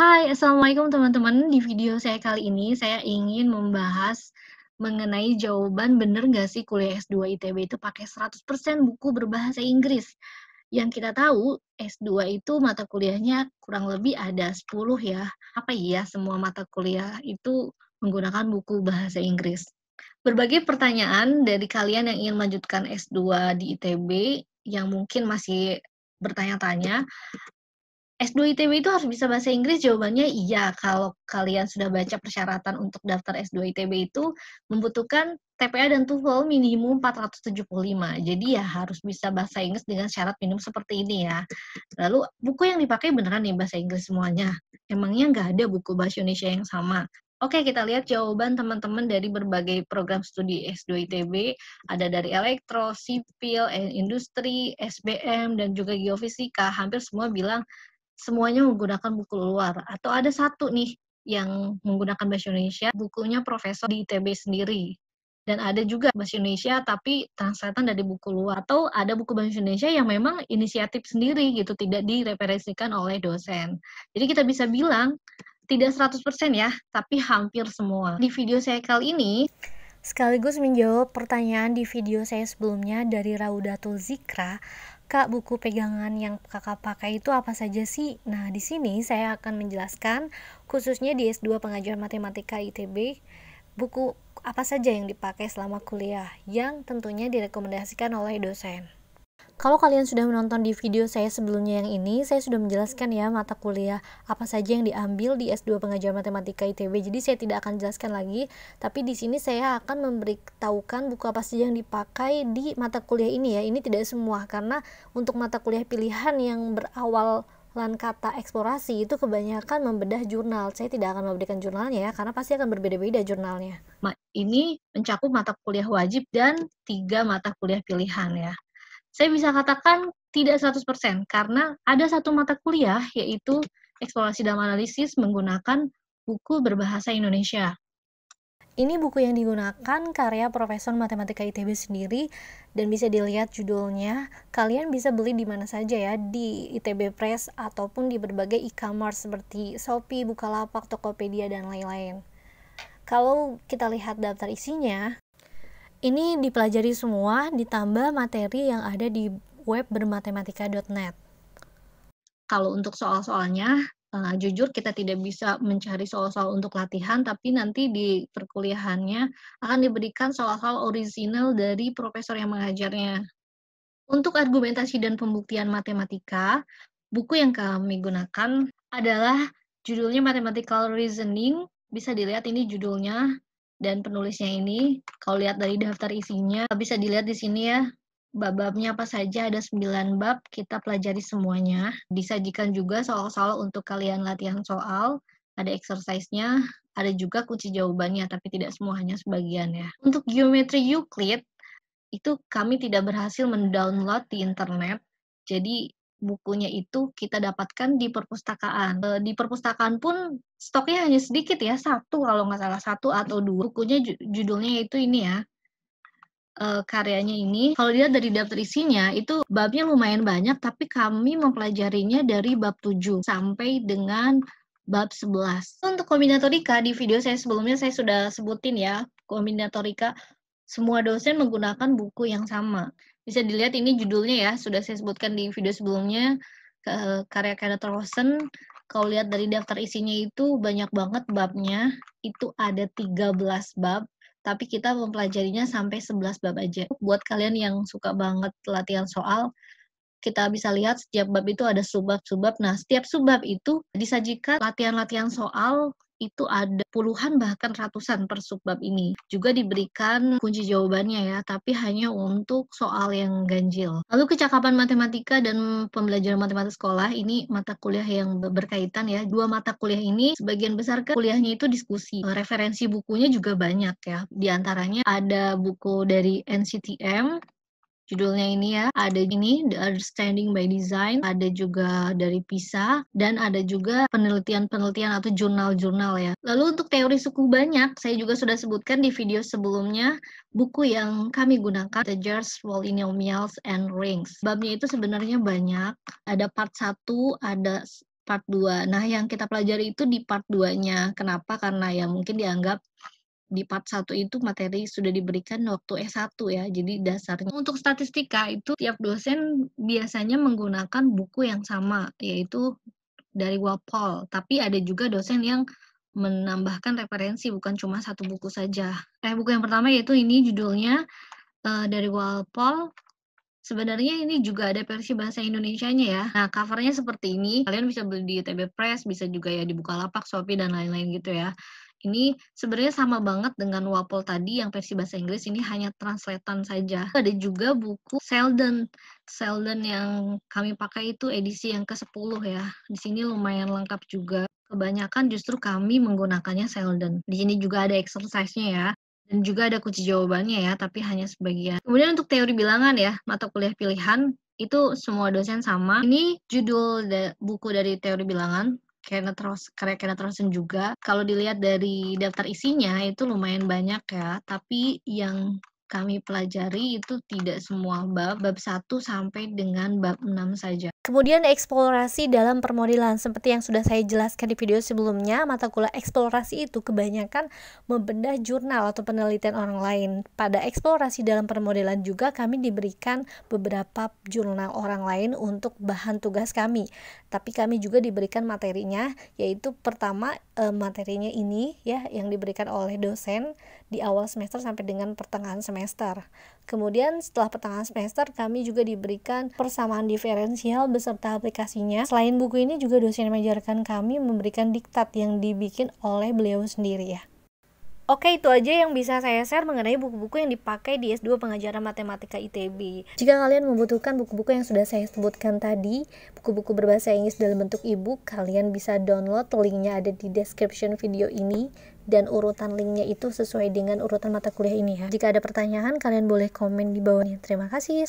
Hai, assalamualaikum teman-teman. Di video saya kali ini, saya ingin membahas mengenai jawaban bener nggak sih kuliah S2 ITB itu pakai 100% buku berbahasa Inggris. Yang kita tahu, S2 itu mata kuliahnya kurang lebih ada 10 ya. Apa iya semua mata kuliah itu menggunakan buku bahasa Inggris? Berbagai pertanyaan dari kalian yang ingin melanjutkan S2 di ITB yang mungkin masih bertanya-tanya, S2 ITB itu harus bisa bahasa Inggris? Jawabannya iya, kalau kalian sudah baca persyaratan untuk daftar S2 ITB itu membutuhkan TPA dan TOEFL minimum 475. Jadi ya harus bisa bahasa Inggris dengan syarat minimum seperti ini ya. Lalu buku yang dipakai beneran nih bahasa Inggris semuanya? Emangnya nggak ada buku bahasa Indonesia yang sama? Oke, kita lihat jawaban teman-teman dari berbagai program studi S2 ITB, ada dari elektro, sipil, industri, SBM, dan juga geofisika. Hampir semua bilang semuanya menggunakan buku luar, atau ada satu nih yang menggunakan bahasa Indonesia, bukunya profesor di ITB sendiri. Dan ada juga bahasa Indonesia tapi translatean dari buku luar, atau ada buku bahasa Indonesia yang memang inisiatif sendiri gitu, tidak direferensikan oleh dosen. Jadi kita bisa bilang tidak 100% ya, tapi hampir semua. Di video saya kali ini, Sekaligus menjawab pertanyaan di video saya sebelumnya dari Raudatul Zikra, Kak, buku pegangan yang kakak pakai itu apa saja sih? Nah, di sini saya akan menjelaskan, khususnya di S2 Pengajaran Matematika ITB, buku apa saja yang dipakai selama kuliah, yang tentunya direkomendasikan oleh dosen. Kalau kalian sudah menonton di video saya sebelumnya yang ini, saya sudah menjelaskan ya mata kuliah apa saja yang diambil di S2 Pengajaran Matematika ITB. Jadi saya tidak akan jelaskan lagi, tapi di sini saya akan memberitahukan buku apa saja yang dipakai di mata kuliah ini ya. Ini tidak semua, karena untuk mata kuliah pilihan yang berawal kata eksplorasi itu kebanyakan membedah jurnal. Saya tidak akan memberikan jurnalnya ya, karena pasti akan berbeda-beda jurnalnya. ini mencakup mata kuliah wajib dan 3 mata kuliah pilihan ya. Saya bisa katakan tidak 100% karena ada satu mata kuliah yaitu eksplorasi dan analisis menggunakan buku berbahasa Indonesia. Ini buku yang digunakan karya Profesor Matematika ITB sendiri dan bisa dilihat judulnya. Kalian bisa beli di mana saja ya, di ITB Press ataupun di berbagai e-commerce seperti Shopee, Bukalapak, Tokopedia, dan lain-lain. Kalau kita lihat daftar isinya, ini dipelajari semua ditambah materi yang ada di web bermatematika.net. Kalau untuk soal-soalnya, jujur kita tidak bisa mencari soal-soal untuk latihan, tapi nanti di perkuliahannya akan diberikan soal-soal orisinal dari profesor yang mengajarnya. Untuk argumentasi dan pembuktian matematika, buku yang kami gunakan adalah judulnya Mathematical Reasoning, bisa dilihat ini judulnya dan penulisnya ini. Kalau lihat dari daftar isinya, bisa dilihat di sini ya, bab-babnya apa saja, ada 9 bab, kita pelajari semuanya. Disajikan juga soal-soal untuk kalian latihan soal, ada exercise-nya, ada juga kunci jawabannya, tapi tidak semua, hanya sebagian ya. Untuk geometri Euclid, itu kami tidak berhasil mendownload di internet, jadi bukunya itu kita dapatkan di perpustakaan. Di perpustakaan pun stoknya hanya sedikit ya, satu kalau nggak salah, satu atau 2. Bukunya judulnya itu ini ya, karyanya ini, kalau dilihat dari daftar isinya, itu babnya lumayan banyak, tapi kami mempelajarinya dari bab 7 sampai dengan bab 11. Untuk kombinatorika, di video saya sebelumnya saya sudah sebutin ya, kombinatorika semua dosen menggunakan buku yang sama. Bisa dilihat ini judulnya ya, sudah saya sebutkan di video sebelumnya, karya Kenneth Rosen. Kalau lihat dari daftar isinya itu banyak banget babnya, itu ada 13 bab, tapi kita mempelajarinya sampai 11 bab aja. Buat kalian yang suka banget latihan soal, kita bisa lihat setiap bab itu ada subbab-subbab. Nah, setiap subbab itu disajikan latihan-latihan soal, itu ada puluhan bahkan ratusan per subbab ini. Juga diberikan kunci jawabannya ya, tapi hanya untuk soal yang ganjil. Lalu kecakapan matematika dan pembelajaran matematika sekolah, ini mata kuliah yang berkaitan ya. 2 mata kuliah ini sebagian besar kan kuliahnya itu diskusi. Referensi bukunya juga banyak ya. Di antaranya ada buku dari NCTM, judulnya ini ya, ada ini, The Understanding by Design, ada juga dari PISA, dan ada juga penelitian-penelitian atau jurnal-jurnal ya. Lalu untuk teori suku banyak, saya juga sudah sebutkan di video sebelumnya, buku yang kami gunakan, Integers, Polynomials, and Rings. Babnya itu sebenarnya banyak, ada part 1, ada part 2. Nah, yang kita pelajari itu di part 2-nya. Kenapa? Karena ya mungkin dianggap di part 1 itu materi sudah diberikan waktu S1 ya, jadi dasarnya. Untuk statistika itu tiap dosen biasanya menggunakan buku yang sama, yaitu dari Walpole, tapi ada juga dosen yang menambahkan referensi, bukan cuma satu buku saja. Buku yang pertama yaitu ini judulnya, dari Walpole. Sebenarnya ini juga ada versi bahasa Indonesianya ya. Nah, cover-nya seperti ini, kalian bisa beli di UTB Press, bisa juga ya di Bukalapak, Shopee, dan lain-lain gitu ya. Ini sebenarnya sama banget dengan Walpole tadi yang versi bahasa Inggris, ini hanya translatean saja. Ada juga buku Selden. Selden yang kami pakai itu edisi yang ke-10 ya. Di sini lumayan lengkap juga. Kebanyakan justru kami menggunakannya Selden. Di sini juga ada exercise-nya ya. Dan juga ada kunci jawabannya ya, tapi hanya sebagian. Kemudian untuk teori bilangan ya, mata kuliah pilihan, itu semua dosen sama. Ini judul buku dari teori bilangan, karya Kenneth Rosen juga. Kalau dilihat dari daftar isinya, itu lumayan banyak ya, tapi yang kami pelajari itu tidak semua bab 1 sampai dengan bab 6 saja. Kemudian eksplorasi dalam permodelan, seperti yang sudah saya jelaskan di video sebelumnya, mata kuliah eksplorasi itu kebanyakan membedah jurnal atau penelitian orang lain. Pada eksplorasi dalam permodelan juga kami diberikan beberapa jurnal orang lain untuk bahan tugas kami. Tapi kami juga diberikan materinya, yaitu pertama materinya ini ya yang diberikan oleh dosen di awal semester sampai dengan pertengahan semester. Kemudian setelah pertengahan semester kami juga diberikan persamaan diferensial beserta aplikasinya. Selain buku ini juga dosen yang mengajarkan kami memberikan diktat yang dibikin oleh beliau sendiri ya. Oke, itu aja yang bisa saya share mengenai buku-buku yang dipakai di S2 Pengajaran Matematika ITB. Jika kalian membutuhkan buku-buku yang sudah saya sebutkan tadi, buku-buku berbahasa Inggris dalam bentuk e-book, kalian bisa download, linknya ada di description video ini, dan urutan linknya itu sesuai dengan urutan mata kuliah ini ya. Jika ada pertanyaan, kalian boleh komen di bawahnya. Terima kasih.